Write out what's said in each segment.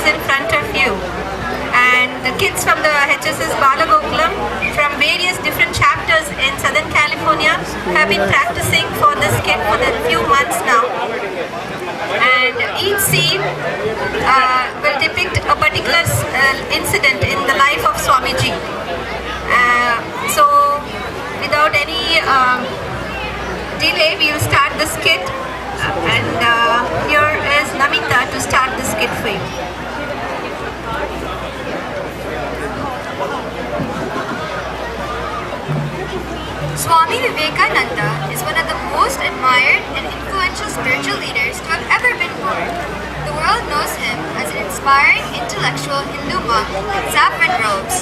in front of you. And the kids from the HSS Balagokulam from various different chapters in Southern California have been practicing for this skit for a few months now. And each scene will depict a particular incident in the life of Swamiji. So without any delay, we will start the skit. And here is Namita to start the skit for you. Swami Vivekananda is one of the most admired and influential spiritual leaders to have ever been born. The world knows him as an inspiring intellectual Hindu monk in saffron robes.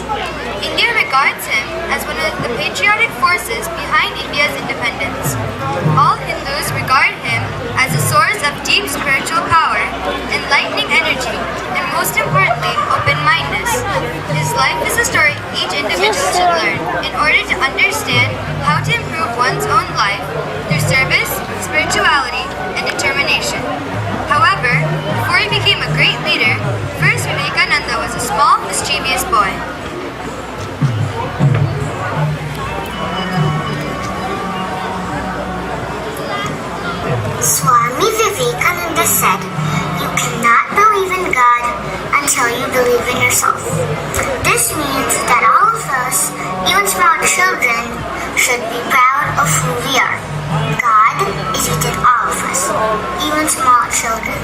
India regards him as one of the patriotic forces behind India's independence. All Hindus regard him as a source of deep spiritual power, enlightening energy, and most importantly, open-mindedness. His life is a story each individual should learn in order to understand how to improve one's own life through service, spirituality, and determination. However, before he became a great leader, first Vivekananda was a small, mischievous boy. Swami Vivekananda said, "You cannot believe in God until you believe in yourself." This means that all of us, even small children, should be proud of who we are. God is within all of us, even small children.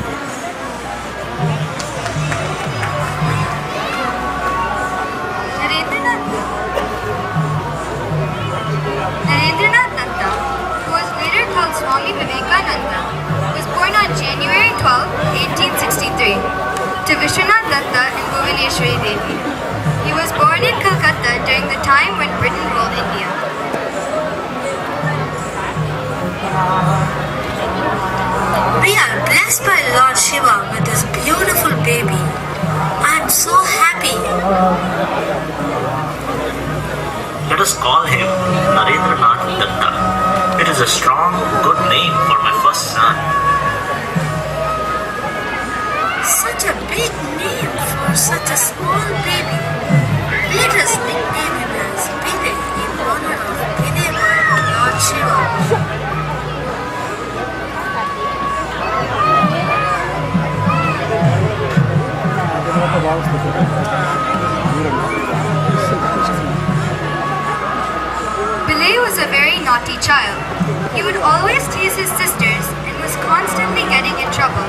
Narendranath Dutta, who was later called Swami Vivekananda, was born on January 12, 1863, to Vishwanath Dutta and Bhuvaneshwari Devi. He was born in Calcutta during the time when Britain ruled India. We are blessed by Lord Shiva with this beautiful baby. I am so happy. Let us call him Narendranath Datta. It is a strong, good name for my first son. Such a big name for such a small baby. Let us nickname him as Vivek in honor of Videva of Lord Shiva. Bilay was a very naughty child. He would always tease his sisters and was constantly getting in trouble.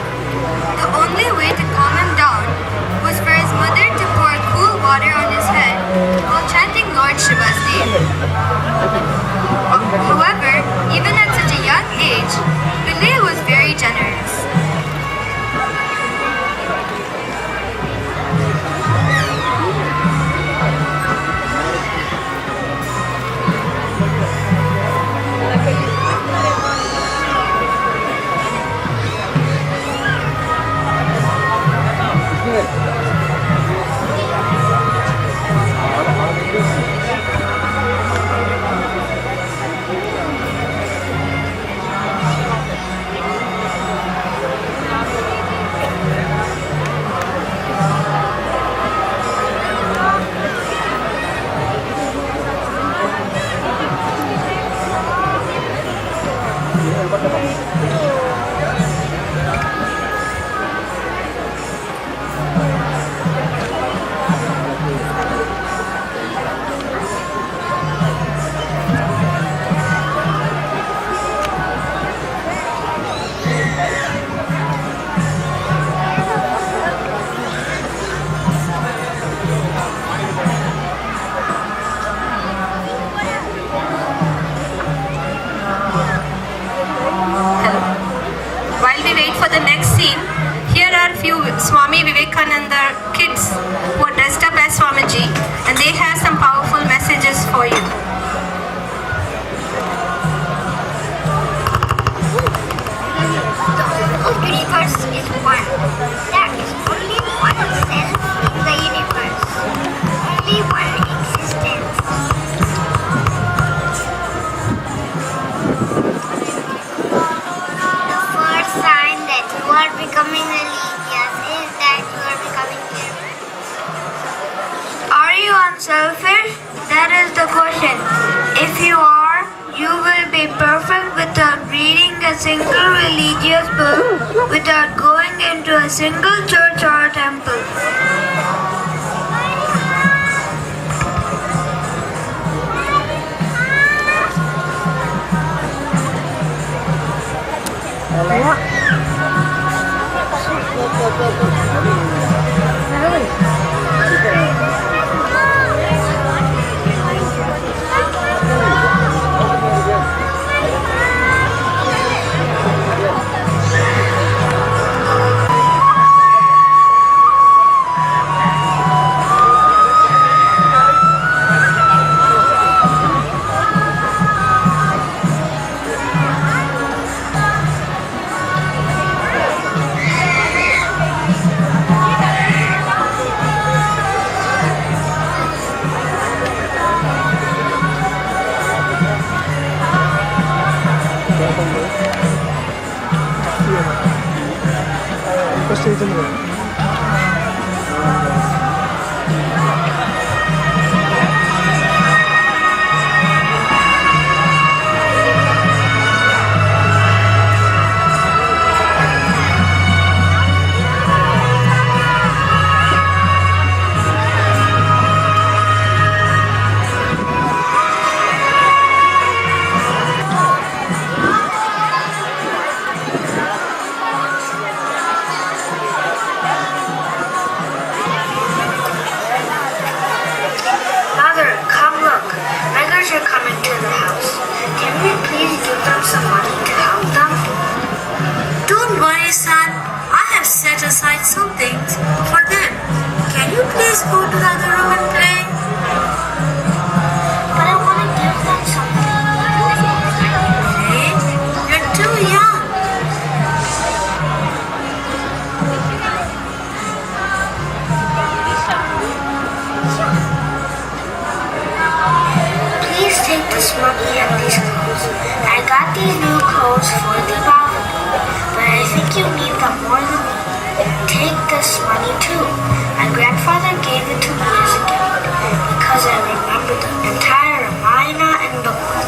The only way to calm him down was for his mother to pour cool water on his head while chanting Lord Shiva's name. However, even at such a young age, Bilay was very generous. Swami Vivekananda kids who are dressed up as Swamiji, and they have some powerful messages for you. The universe is one. There is only one self in the universe. Only one existence. The first sign that you are becoming religious is that you are becoming Selfish? That is the question. If you are, you will be perfect without reading a single religious book, without going into a single church or a temple. some things for them. Can you please go to the other room and play? But I want to give them something. Hey, you're too young. Please take this money and these clothes. I got these new clothes for the Diwali, but I think you need them more than me. Take this money too. My grandfather gave it to me as a gift because I remember the entire Ramayana and Bhagavad.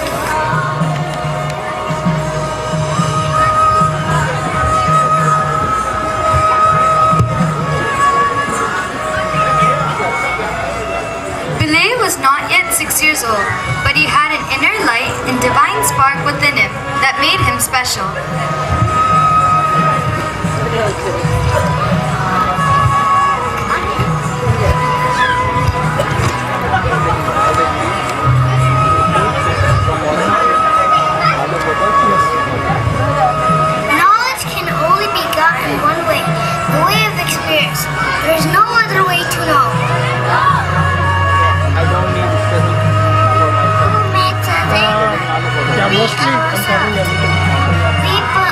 Pillai was not yet 6 years old, but he had an inner light and divine spark within him that made him special. Knowledge can only be gotten one way, the way of experience. There is no other way to know. I don't need study for myself. Mostly, Yeah, mostly I'm talking everything. People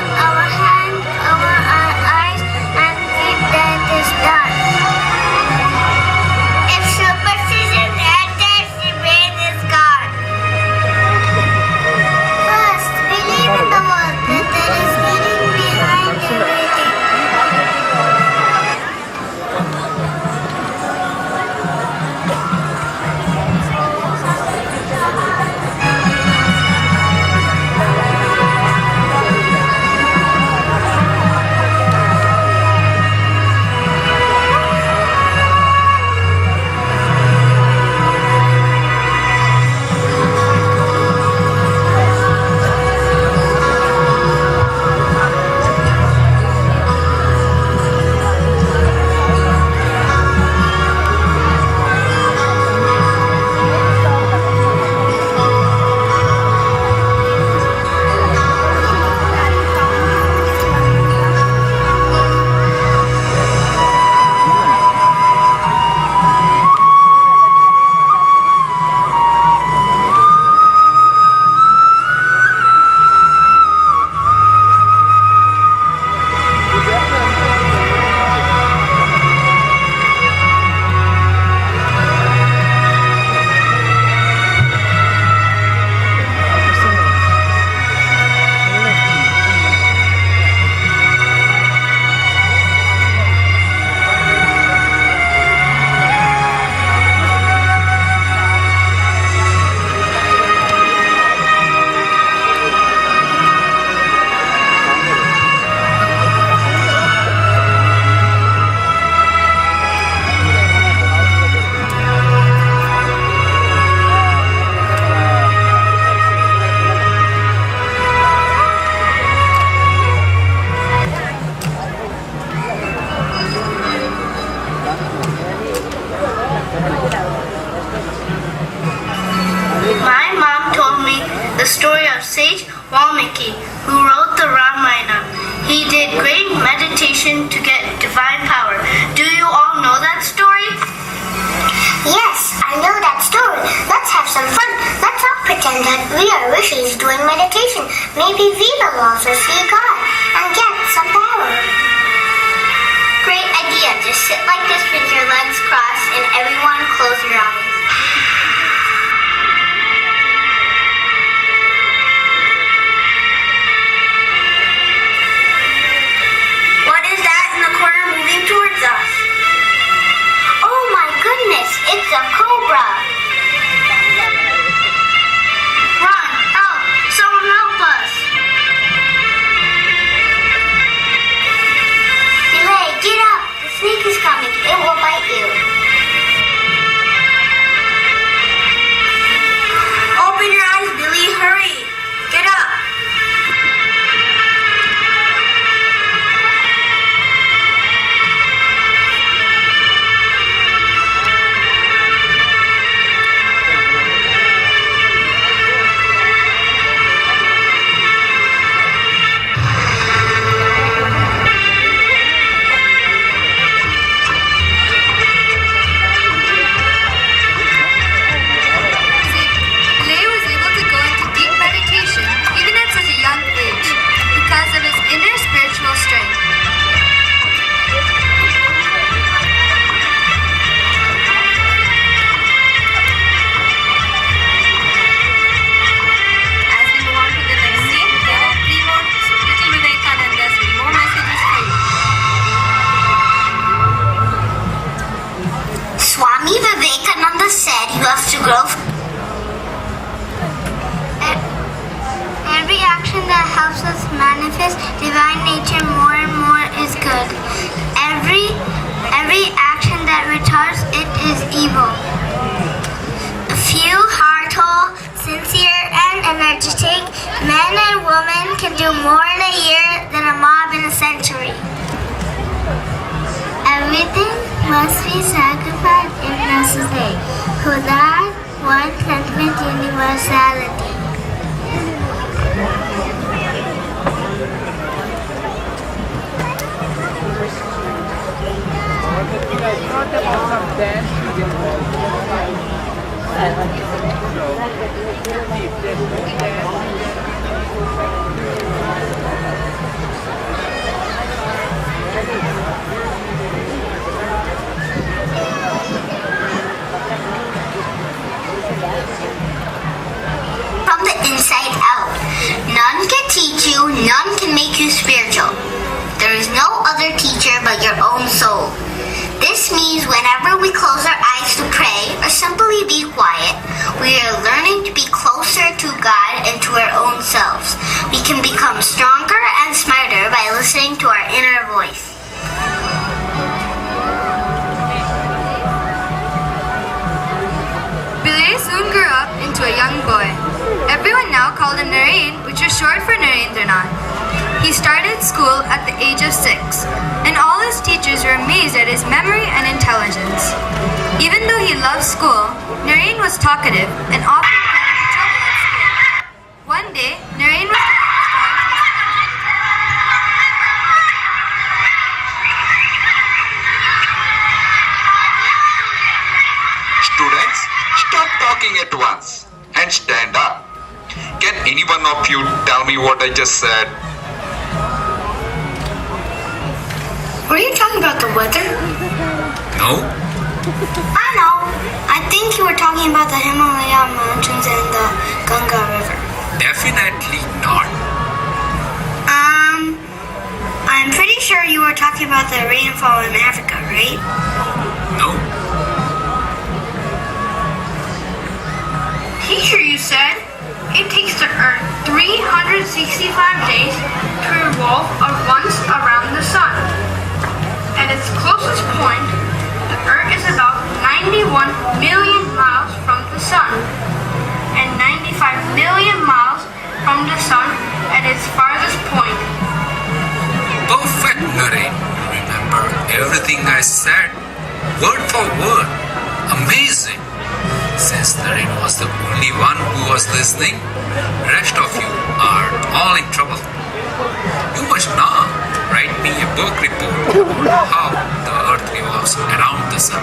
Valmiki, who wrote the Ramayana. He did great meditation to get divine power. Do you all know that story? Yes, I know that story. Let's have some fun. Let's all pretend that we are rishis doing meditation. Maybe Viva will also see God and get some power. Great idea. Just sit like this with your legs crossed and everyone close your eyes. What is that in the corner moving towards us? Oh my goodness, it's a cobra. Run! Help! Someone help us! Delay, get up. The snake is coming. It will bite you. Open your eyes, Billy. Hurry! Get up! Billy was able to go into deep meditation even at such a young age because of his inner spiritual strength. As we move on to the next scene, there are 3 more little Vivekanandas with more messages for you. Swami Vivekananda said you have to grow. Every action that helps us manifest divine nature more and more is good. Every action that retards it is evil. A few heart-whole, sincere, and energetic men and women can do more in a year than a mob in a century. Everything must be sacrificed if necessary, for that one transmits universality. Not about some dance you can From the inside out. None can teach you, none can make you spiritual. There is no other teacher but your own soul. This means whenever we close our eyes to pray or simply be quiet, we are learning to be closer to God and to our own selves. We can become stronger and smarter by listening to our inner voice. Billy soon grew up into a young boy. Everyone now called him Narain, which is short for Narendranath. He started school at the age of 6, and all his teachers were amazed at his memory and intelligence. Even though he loved school, Narain was talkative and often got into trouble at school. One day, Narain was telling a story to his Students, stop talking at once and stand up. Can any one of you tell me what I just said? Were you talking about the weather? No? I know. I think you were talking about the Himalaya mountains and the Ganga River. Definitely not. I'm pretty sure you were talking about the rainfall in Africa, right? No. Teacher, you said it takes the Earth 365 days to revolve once around the Sun. At its closest point, the Earth is about 91 million miles from the Sun, and 95 million miles from the Sun at its farthest point. Perfect, Naren. Remember everything I said? Word for word. Amazing. Since Naren was the only one who was listening, rest of you are all in trouble. You must now write me a book report on how the earth revolves around the sun.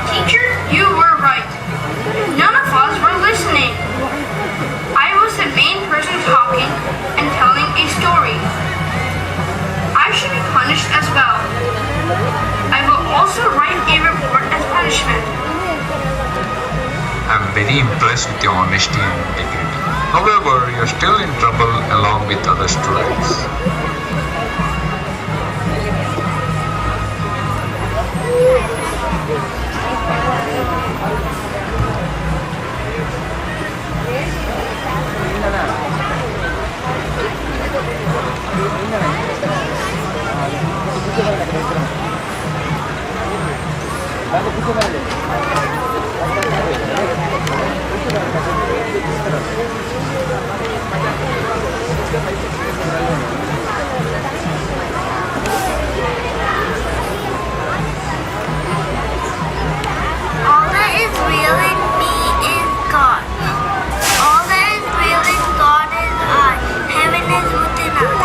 Teacher, you were right. None of us were listening. I was the main person talking and telling a story. I should be punished as well. I will also write a report as punishment. I'm very impressed with your honesty and integrity. However, you're still in trouble along with other students. All that is real in me is God. All that is real in God is I. Heaven is within us.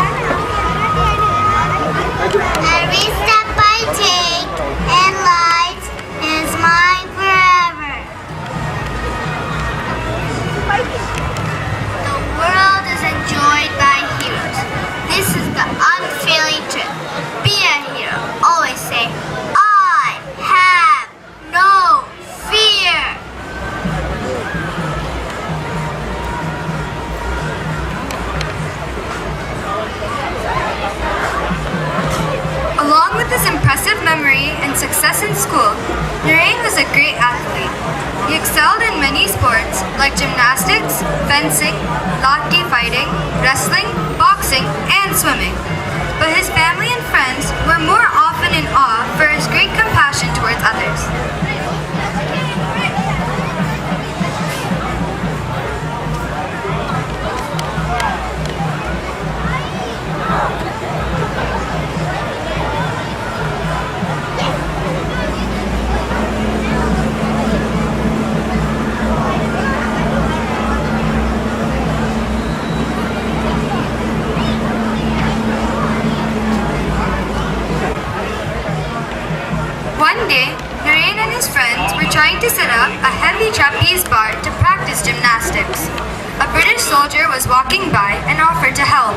Every step I take in life is mine forever. The world is enjoyed by heroes. This is the unfailing truth. Be a hero. Always say, I have no fear. Along with his impressive memory and success in school, Naren was a great athlete. He excelled in many sports like gymnastics, fencing, Lakti fighting, wrestling, boxing, and swimming. But his family and friends were more often in awe for his great compassion towards others. One day, Naren and his friends were trying to set up a heavy trapeze bar to practice gymnastics. A British soldier was walking by and offered to help.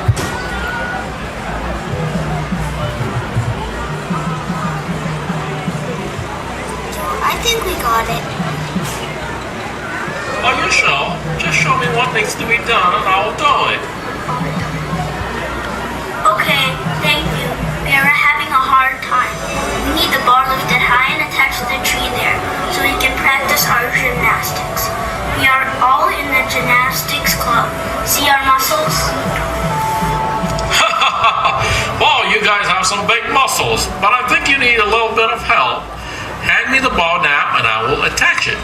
I think we got it. Are you sure? Just show me what needs to be done and I'll do it. Okay, thank you. We are having a hard time. We need the bar lifted high and attached to the tree there so we can practice our gymnastics. We are all in the gymnastics club. See our muscles? Well, you guys have some big muscles, but I think you need a little bit of help. Hand me the ball now and I will attach it.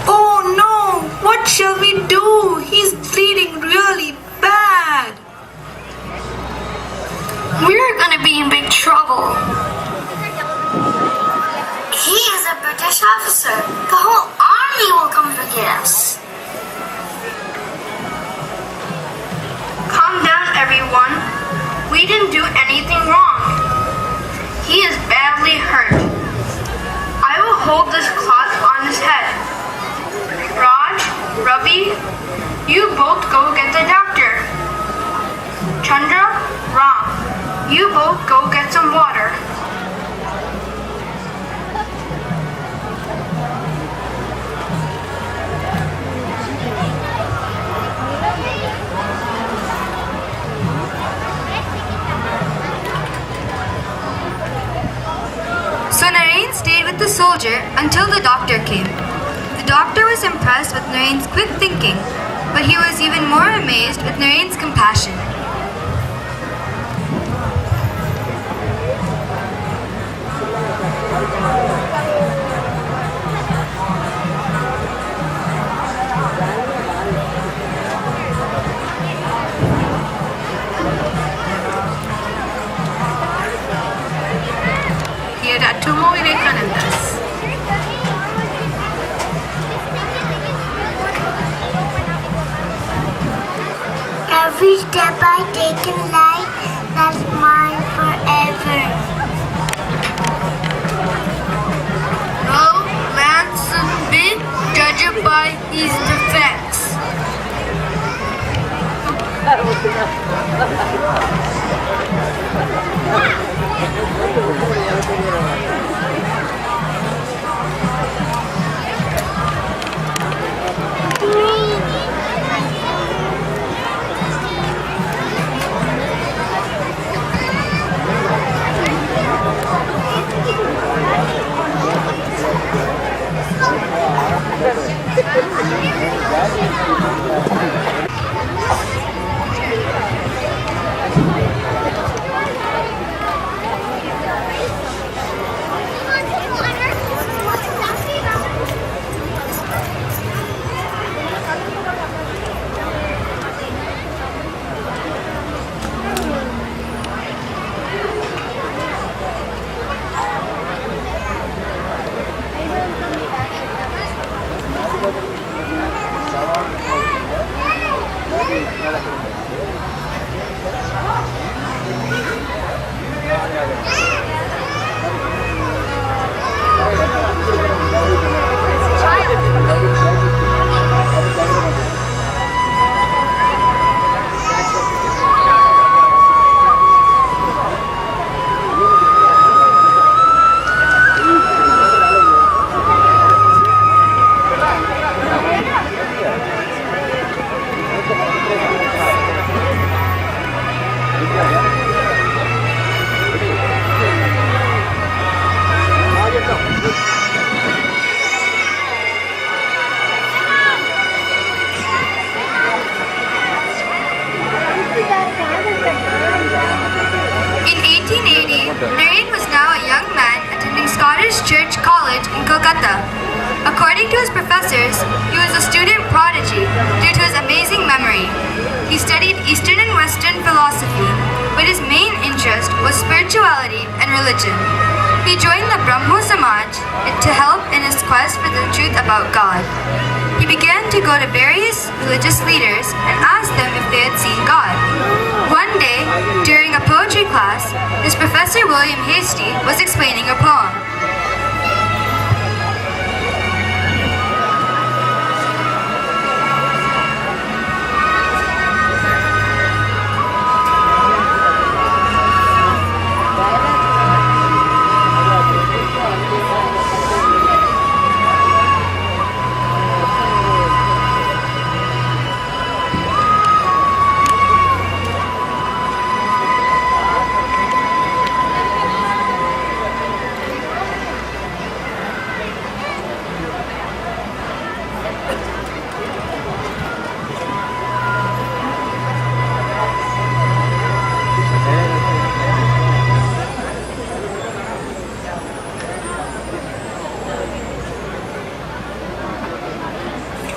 Oh no! What shall we do? He's bleeding really bad. We're gonna be in big trouble. He is a British officer. The whole army will come to get us. Calm down, everyone. We didn't do anything wrong. He is badly hurt. I will hold this cloth on his head. Raj, Ravi, you both go get the doctor. Chandra, Ram, you both go get some water. So Naren stayed with the soldier until the doctor came. The doctor was impressed with Naren's quick thinking, but he was even more amazed with Naren's compassion. two more Vivekanandas. Every step I take in life, that's mine forever. No man should be judged by his defects. In 1880, Narayan was now a young man attending Scottish Church College in Kolkata. According to his professors, he was a student prodigy due to his amazing memory. He studied Eastern and Western philosophy, but his main interest was spirituality and religion. He joined the Brahmo Samaj to help in his quest for the truth about God. He began to go to various religious leaders and ask them if they had seen God. One day, during a poetry class, his professor William Hastie was explaining a poem.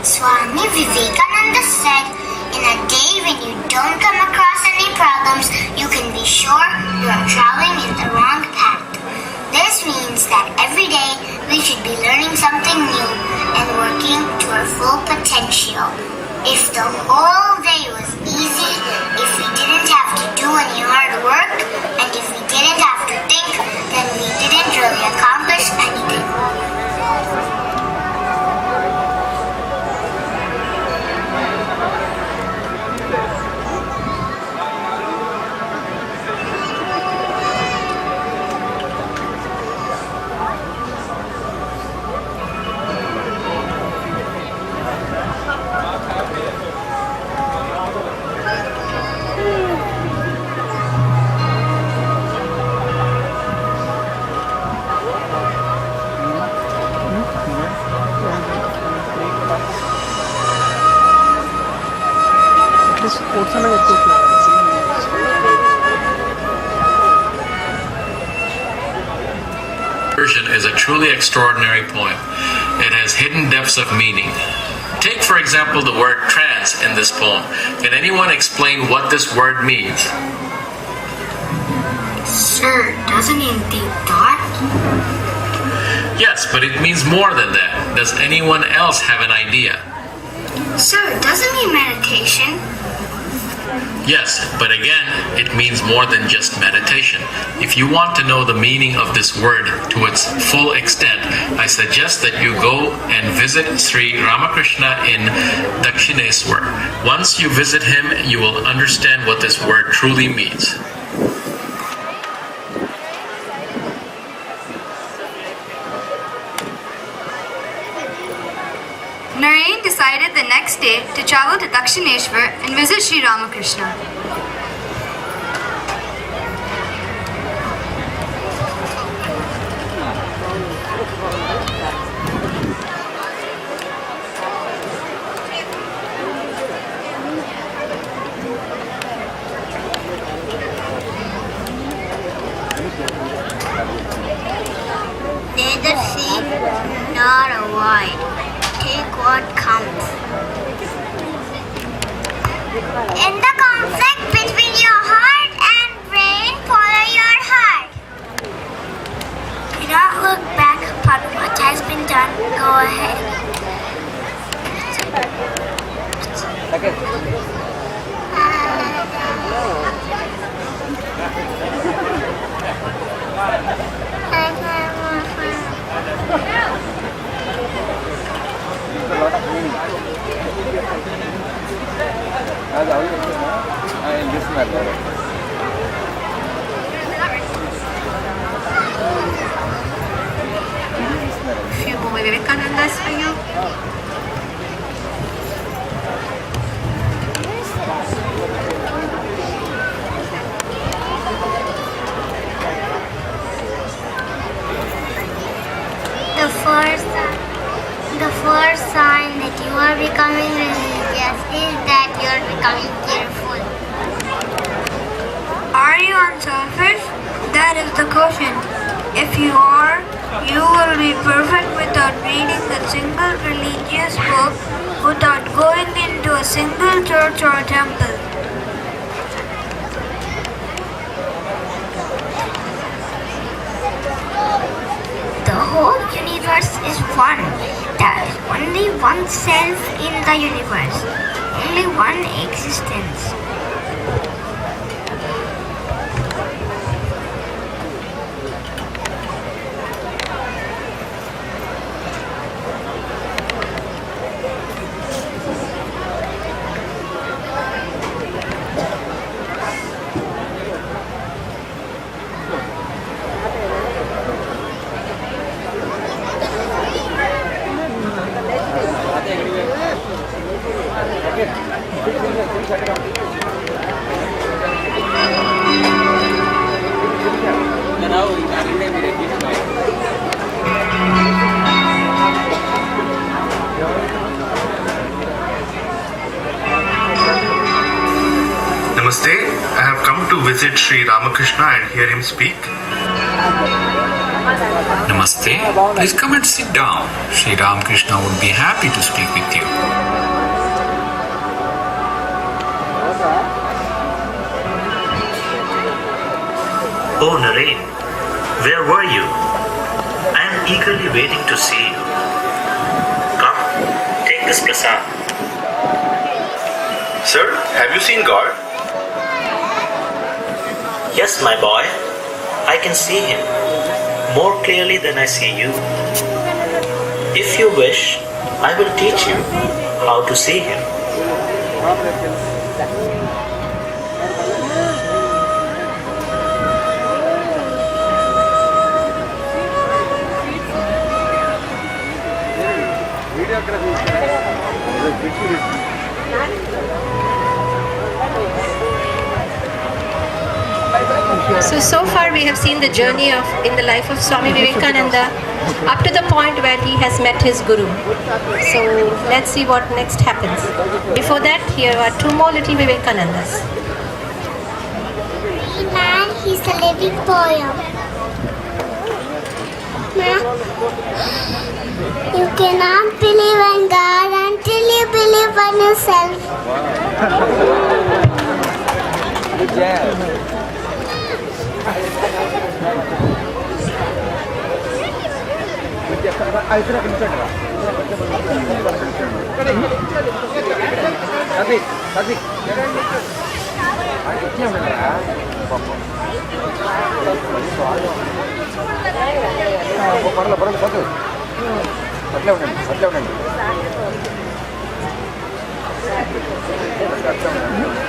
Swami Vivekananda said, in a day when you don't come across any problems, you can be sure you are traveling in the wrong path. This means that every day we should be learning something new and working to our full potential. If the whole day was easy, if we didn't have to do any hard work, and if we didn't have to think, then we didn't really accomplish anything. Version is a truly extraordinary poem. It has hidden depths of meaning. Take, for example, the word trance in this poem. Can anyone explain what this word means? Sir, doesn't it mean deep thought? but it means more than that. Does anyone else have an idea? Sir, doesn't mean meditation. Yes, but again, it means more than just meditation. If you want to know the meaning of this word to its full extent, I suggest that you go and visit Sri Ramakrishna in Dakshineswar. Once you visit him, you will understand what this word truly means. Narain decided the next day to travel to Dakshineshwar and visit Sri Ramakrishna. Neither seek nor avoid. Take what comes. In the conflict between your heart and brain, follow your heart. Do not look back upon what has been done. Go ahead. In this method. Few more Vivekanandas for you. The first sign that you are becoming religious is that you are becoming careful. Are you unselfish? That is the question. If you are, you will be perfect without reading a single religious book, without going into a single church or temple. The whole universe is one. There is only one self in the universe. Only one existence. Namaste. I have come to visit Sri Ramakrishna and hear him speak. Namaste. Please come and sit down. Sri Ramakrishna would be happy to speak with you. Oh, Narain, where were you? I am eagerly waiting to see you. Come, take this prasad. Sir, have you seen God? Yes, my boy, I can see him more clearly than I see you. If you wish, I will teach you how to see him. So far we have seen the journey in the life of Swami Vivekananda up to the point where he has met his Guru. So let's see what next happens. Before that, here are two more little Vivekanandas. Man, he's a living poem. You cannot believe in God until you believe in yourself. Good job. Good job.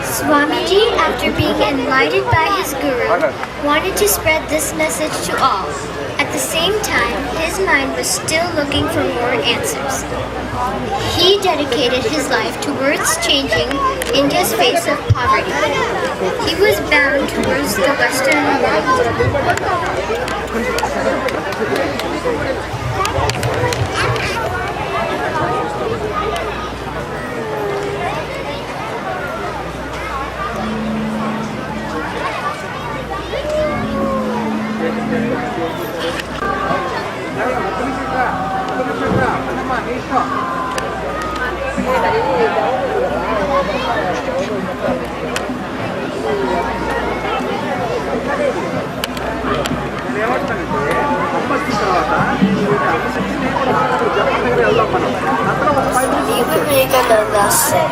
Swamiji, after being enlightened by his guru, wanted to spread this message to all. At the same time, his mind was still looking for more answers. He dedicated his life towards changing India's face of poverty. He was bound towards the Western Vivekananda said,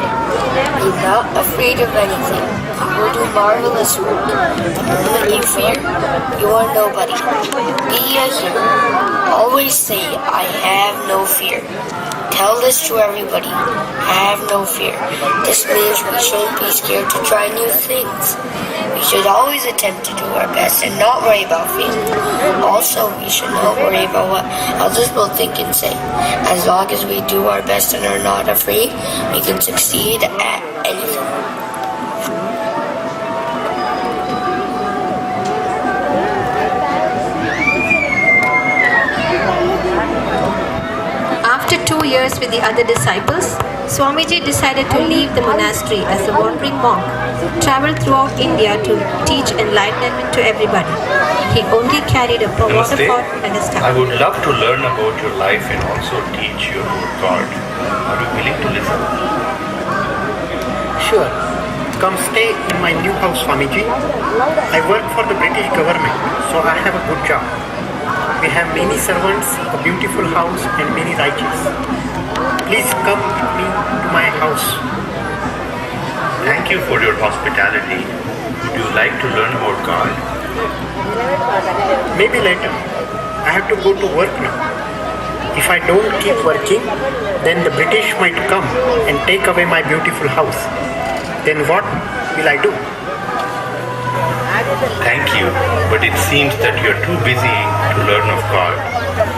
"Be not afraid of anything. You will do marvelous work. The moment you fear, you are nobody. Be a hero. Always say, I have no fear. Tell this to everybody. Have no fear. This means we shouldn't be scared to try new things. We should always attempt to do our best and not worry about failing. Also, we should not worry about what others will think and say. As long as we do our best and are not afraid, we can succeed at anything." After 2 years with the other disciples, Swamiji decided to leave the monastery as a wandering monk, travel throughout India to teach enlightenment to everybody. He only carried a water pot and a staff. I would love to learn about your life and also teach you about God. Are you willing to listen? Sure. Come stay in my new house, Swamiji. I work for the British government, so I have a good job. We have many servants, a beautiful house, and many righteous. Please come with me to my house. Thank you for your hospitality. Would you like to learn about God? Maybe later. I have to go to work now. If I don't keep working, then the British might come and take away my beautiful house. Then what will I do? Thank you, but it seems that you're too busy to learn of God.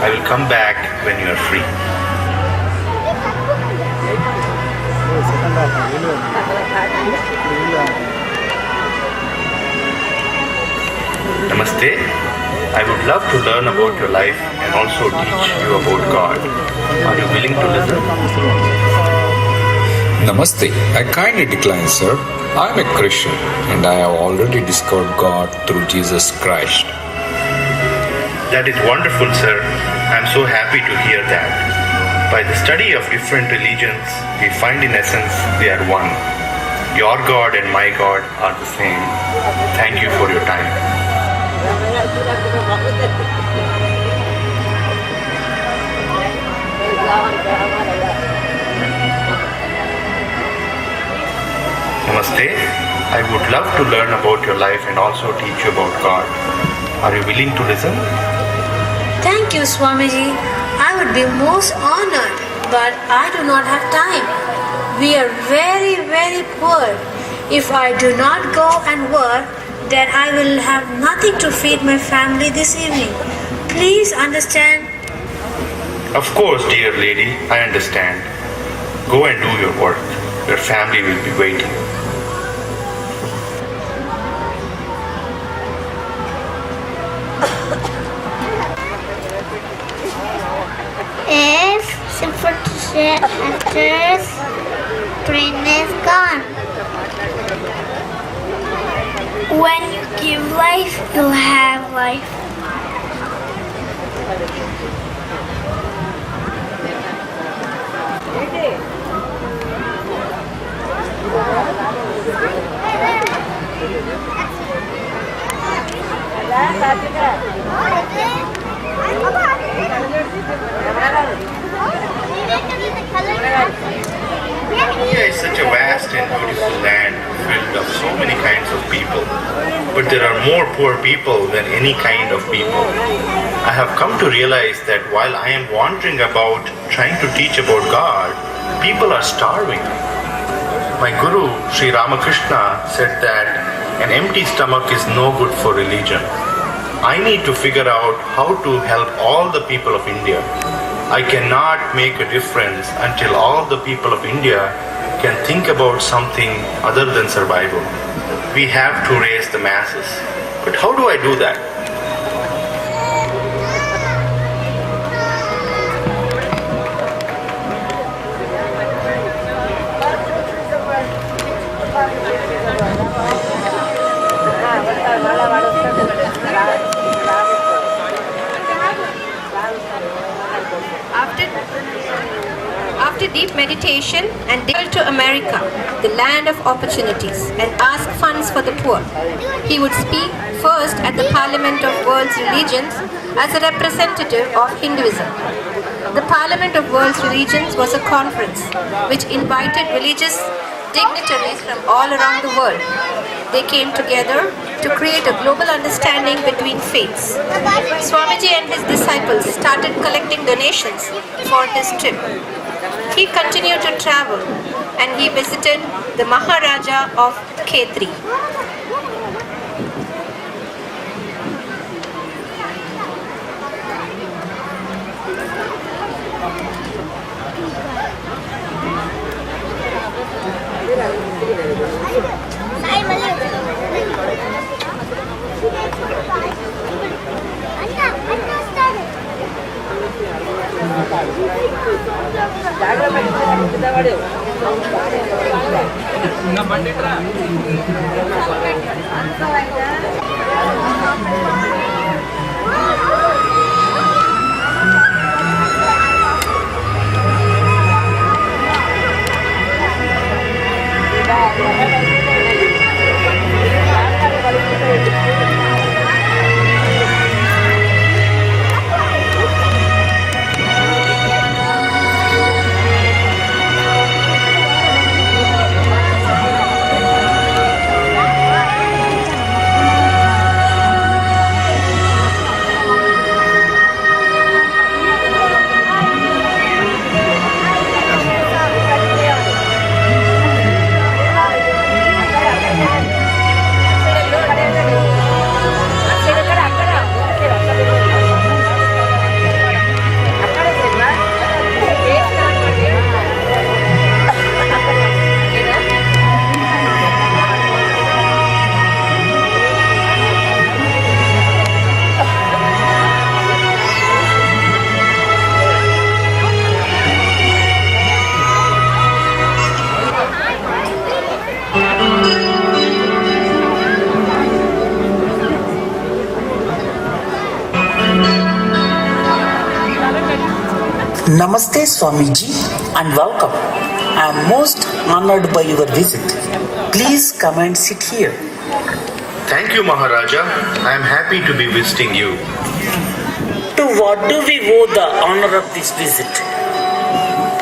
I will come back when you are free. Namaste. I would love to learn about your life and also teach you about God. Are you willing to listen? Namaste. I kindly decline, sir. I am a Christian and I have already discovered God through Jesus Christ. That is wonderful, sir. I am so happy to hear that. By the study of different religions, we find in essence they are one. Your God and my God are the same. Thank you for your time. Namaste. I would love to learn about your life and also teach you about God. Are you willing to listen? Thank you, Swamiji. I would be most honored, but I do not have time. We are very, very poor. If I do not go and work, then I will have nothing to feed my family this evening. Please understand. Of course, dear lady, I understand. Go and do your work. Your family will be waiting. If simple to say after brain is gone. When you give life, you'll have life. but there are more poor people than any kind of people. I have come to realize that while I am wandering about trying to teach about God, people are starving. My guru, Sri Ramakrishna, said that an empty stomach is no good for religion. I need to figure out how to help all the people of India. I cannot make a difference until all the people of India can think about something other than survival. We have to raise the masses. But how do I do that? After deep meditation and travel to America, the land of opportunities, and ask funds for the poor. He would speak first at the Parliament of World's Religions as a representative of Hinduism. The Parliament of World's Religions was a conference which invited religious dignitaries from all around the world. They came together to create a global understanding between faiths. Swamiji and his disciples started collecting donations for his trip. He continued to travel and he visited the Maharaja of Khetri. Namaste Swamiji and welcome. I am most honored by your visit. Please come and sit here. Thank you, Maharaja. I am happy to be visiting you. To what do we owe the honor of this visit?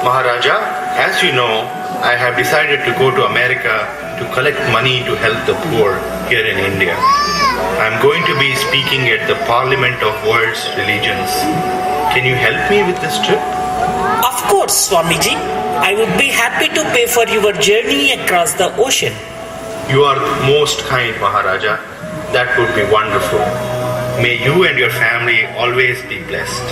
Maharaja, as you know, I have decided to go to America to collect money to help the poor here in India. I am going to be speaking at the Parliament of World's Religions. Can you help me with this trip? Of course, Swamiji. I would be happy to pay for your journey across the ocean. You are most kind, Maharaja. That would be wonderful. May you and your family always be blessed.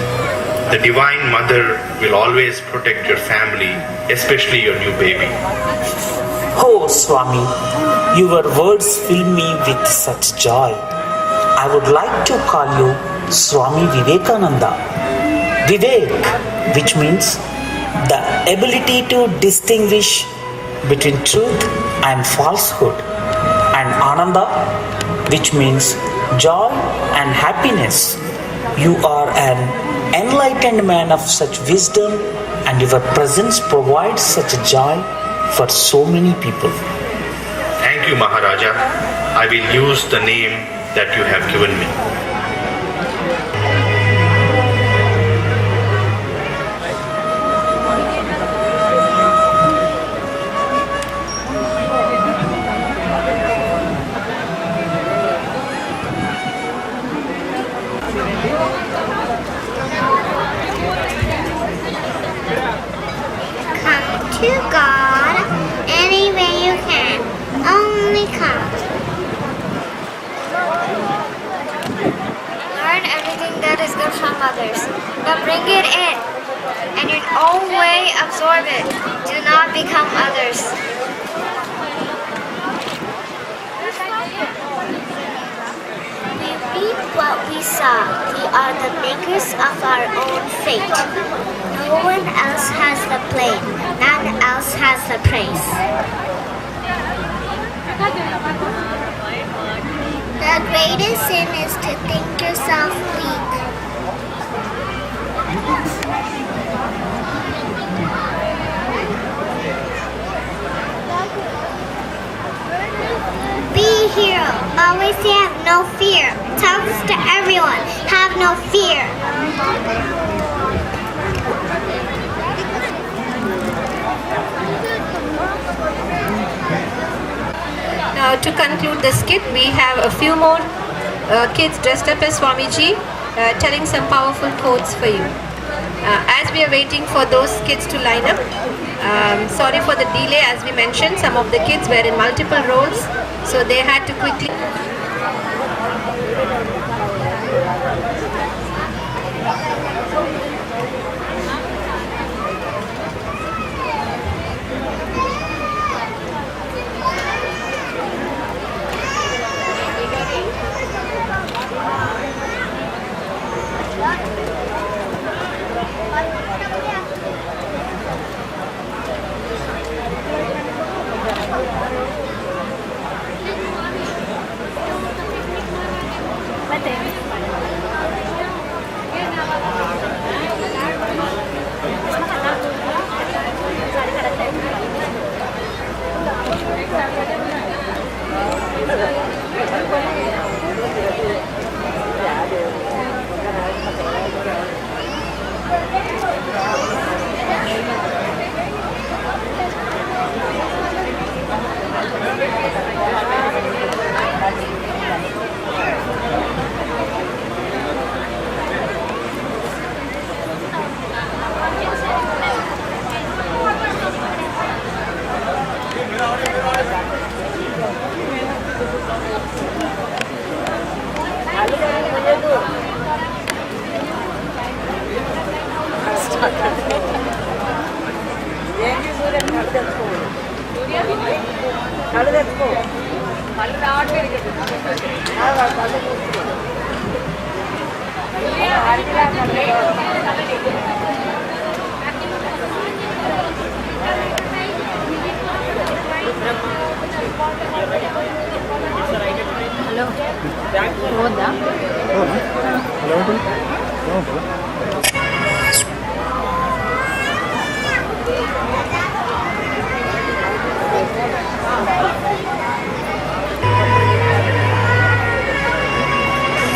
The Divine Mother will always protect your family, especially your new baby. Oh, Swami, your words fill me with such joy. I would like to call you Swami Vivekananda. Vivek, which means the ability to distinguish between truth and falsehood, and Ananda, which means joy and happiness. You are an enlightened man of such wisdom, and your presence provides such joy for so many people. Thank you, Maharaja. I will use the name that you have given me. others. Now bring it in, and in own way absorb it. Do not become others. We reap what we sow. We are the makers of our own fate. No one else has the blame. None else has the praise. The greatest sin is to think yourself weak. Be a hero. Always say have no fear. Tell this to everyone. Have no fear. Now to conclude the skit, we have a few more kids dressed up as Swamiji telling some powerful quotes for you. As we are waiting for those kids to line up, sorry for the delay. As we mentioned, some of the kids were in multiple roles, so they had to quickly.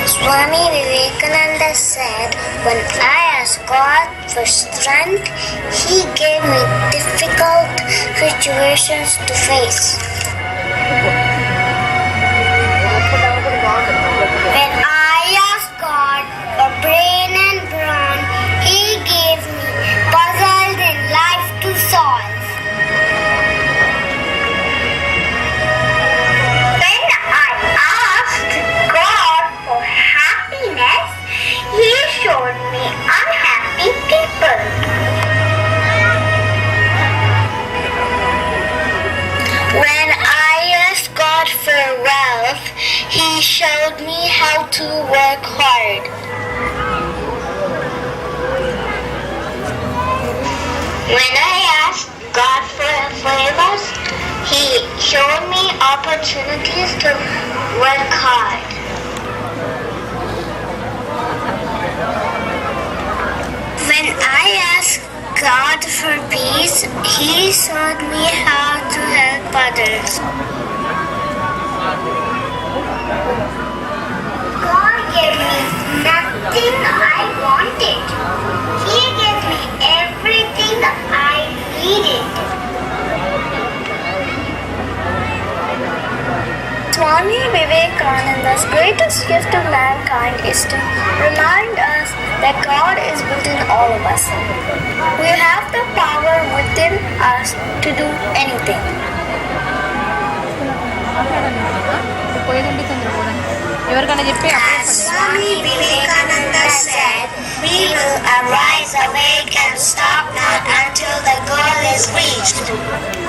Swami Vivekananda said, when I asked God for strength, He gave me difficult situations to face. When I asked God for brain and brawn, He gave me puzzles in life to solve. When I asked God for happiness, He showed me unhappy people. When I asked God for wealth, He showed me how to work hard. When I asked God for favors, He showed me opportunities to work hard. When I asked God for peace, He showed me how to help others. God gave me nothing I wanted. He gave me everything I needed. Swami Vivekananda's greatest gift to mankind is to remind us that God is within all of us. We have the power within us to do anything. As Swami Vivekananda said, rise, awake and stop not until the goal is reached.